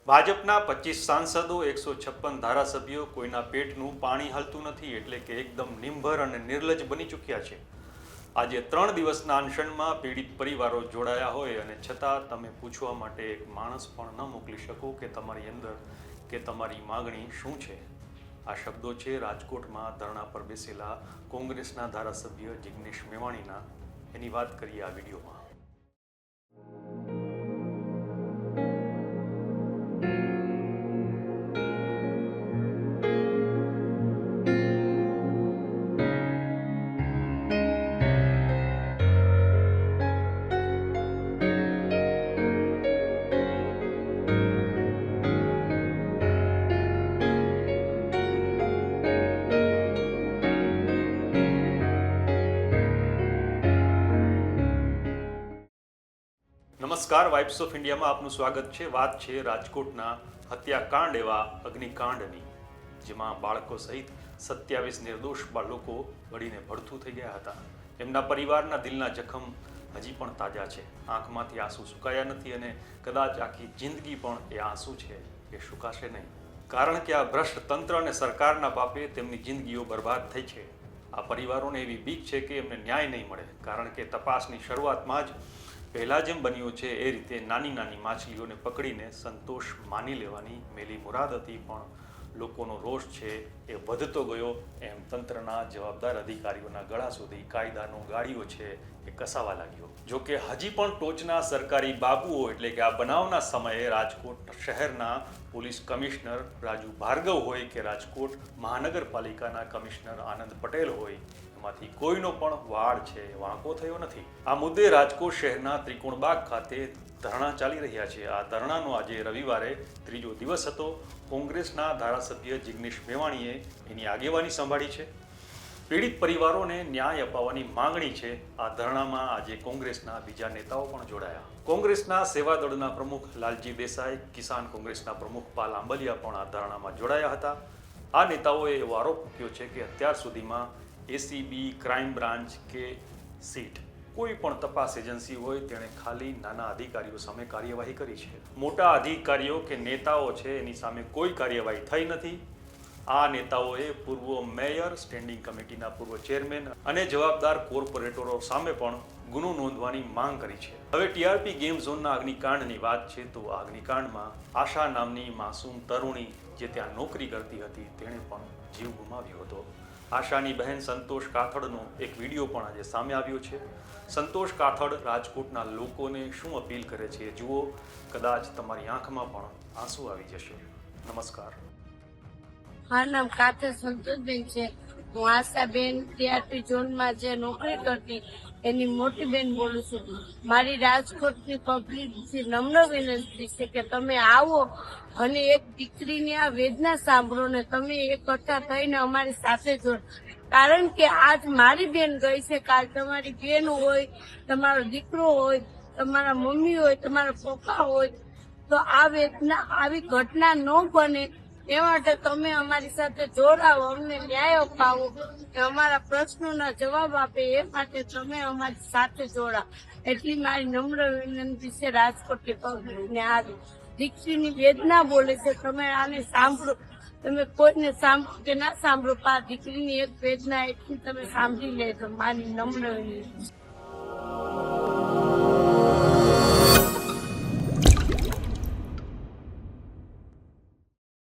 ભાજપના 25 સાંસદો 156 ધારાસભ્યો કોઈના પેટનું પાણી હાલતું નથી એટલે કે એકદમ નિંભર અને નિર્લજ્જ બની ચૂક્યા છે। આજે 3 દિવસના અનશનમાં પીડિત પરિવારો જોડાયા હોય અને છતાં તમે પૂછવા માટે એક માણસ પણ ન મોકલી શકો કે તમારી અંદર કે તમારી માગણી શું છે। આ શબ્દો છે રાજકોટમાં ધરણા પર બેસેલા કોંગ્રેસના ધારાસભ્ય જિગ્નેશ મેવાણીના। એની વાત કરીએ આ વિડીયોમાં। નમસ્કાર, વાઇબ્સ ઓફ ઇન્ડિયામાં આપનું સ્વાગત છે। વાત છે રાજકોટના હત્યાકાંડ એવા અગ્નિકાંડની, જેમાં બાળકો સહિત 27 નિર્દોષ બાળકો બળીને ભડથું થઈ ગયા હતા। એમના પરિવારના દિલના જખમ હજી પણ તાજા છે। આંખમાંથી આંસુ સુકાયા નથી અને કદાચ આખી જિંદગી પણ એ આંસુ છે એ સુકાશે નહીં, કારણ કે આ ભ્રષ્ટ તંત્ર અને સરકારના પાપે તેમની જિંદગીઓ બરબાદ થઈ છે। આ પરિવારોને એવી બીક છે કે એમને ન્યાય નહીં મળે, કારણ કે તપાસની શરૂઆતમાં જ પહેલાં જેમ બન્યું છે એ રીતે નાની નાની માછલીઓને પકડીને સંતોષ માની લેવાની મેલી મુરાદ હતી, પણ લોકોનો રોષ છે એ વધતો ગયો એમ તંત્રના જવાબદાર અધિકારીઓના ગળા સુધી કાયદાનો ગાડીઓ છે એ કસાવા લાગ્યો। જોકે હજી પણ ટોચના સરકારી બાબુઓ એટલે કે આ બનાવના સમયે રાજકોટ શહેરના પોલીસ કમિશનર રાજુ ભાર્ગવ હોય કે રાજકોટ મહાનગરપાલિકાના કમિશનર આનંદ પટેલ હોય, માંથી કોઈનો પણ વાળ છે વાંકો થયો નથી। આ મુદ્દે રાજકોટ શહેરના ત્રિકોણબાગ ખાતે ધરણા ચાલી રહ્યા છે। આ ધરણાનો આજે રવિવારે 3જો દિવસ હતો। કોંગ્રેસના ધારાસભ્ય જિગ્નેશ મેવાણીએ એની આગેવાની સંભાળી છે। પીડિત પરિવારોને ન્યાય અપાવવાની માંગણી છે। આ ધરણામાં આજે કોંગ્રેસના બીજા નેતાઓ પણ જોડાયા। કોંગ્રેસના સેવાદળના પ્રમુખ લાલજી દેસાઈ, કિસાન કોંગ્રેસના પ્રમુખ પાલ આંબલિયા પણ આ ધરણામાં જોડાયા હતા। આ નેતાઓએ એવો આરોપ મૂક્યો છે કે અત્યાર સુધીમાં એસીબી, ક્રાઇમ બ્રાન્ચ કે સીટ કોઈ પણ તપાસ એજન્સી હોય તેણે ખાલી નાના અધિકારીઓ સામે કાર્યવાહી કરી છે। મોટા અધિકારીઓ કે નેતાઓ છે એની સામે કોઈ કાર્યવાહી થઈ નથી। આ નેતાઓએ પૂર્વ મેયર, સ્ટેન્ડિંગ કમિટીના પૂર્વ ચેરમેન અને જવાબદાર કોર્પોરેટરો સામે પણ ગુનો નોંધવાની માંગ કરી છે। હવે ટીઆરપી ગેમ ઝોનના અગ્નિકાંડની વાત છે તો આ અગ્નિકાંડમાં આશા નામની માસૂમ તરુણી જે ત્યાં નોકરી કરતી હતી તેણે પણ જીવ ગુમાવ્યો હતો। આશાની બહેન સંતોષ કાથડનો એક વિડીયો પણ આજે સામે આવ્યો છે। સંતોષ કાથડ રાજકોટના લોકોને શું અપીલ કરે છે જુઓ, કદાચ તમારી આંખમાં પણ આંસુ આવી જશે। નમસ્કાર। મારું નામ કાથડ સંતોષબેન છે। હું આશાબેન ટીઆરપી ઝોનમાં જે નોકરી કરતી એની મોટી બેન બોલું છું। મારી રાજકોટની પબ્લિકથી નમ્ર વિનંતી છે કે તમે આવો અને એક દીકરીની આ વેદના સાંભળો ને તમે એકઠા થઈને અમારી સાથે જોડો, કારણ કે આજ મારી બેન ગઈ છે, કાલ તમારી બેન હોય, તમારો દીકરો હોય, તમારા મમ્મી હોય, તમારા પપ્પા હોય, તો આ વેદના આવી ઘટના ન બને એ માટે તમે અમારી સાથે જોડાવો, અમને ન્યાય અપાવો, અમારા પ્રશ્નોના જવાબ આપે એ માટે તમે અમારી સાથે જોડાવો, એટલી મારી નમ્ર વિનંતી છે રાજકોટની પબ્લિકને। આ દીકરીની વેદના બોલે છે, તમે આને સાંભળો। તમે કોઈને સાંભળો કે ના સાંભળો, પણ આ દીકરીની એક વેદના એટલી તમે સાંભળી લેજો, મારી નમ્ર વિનંતી।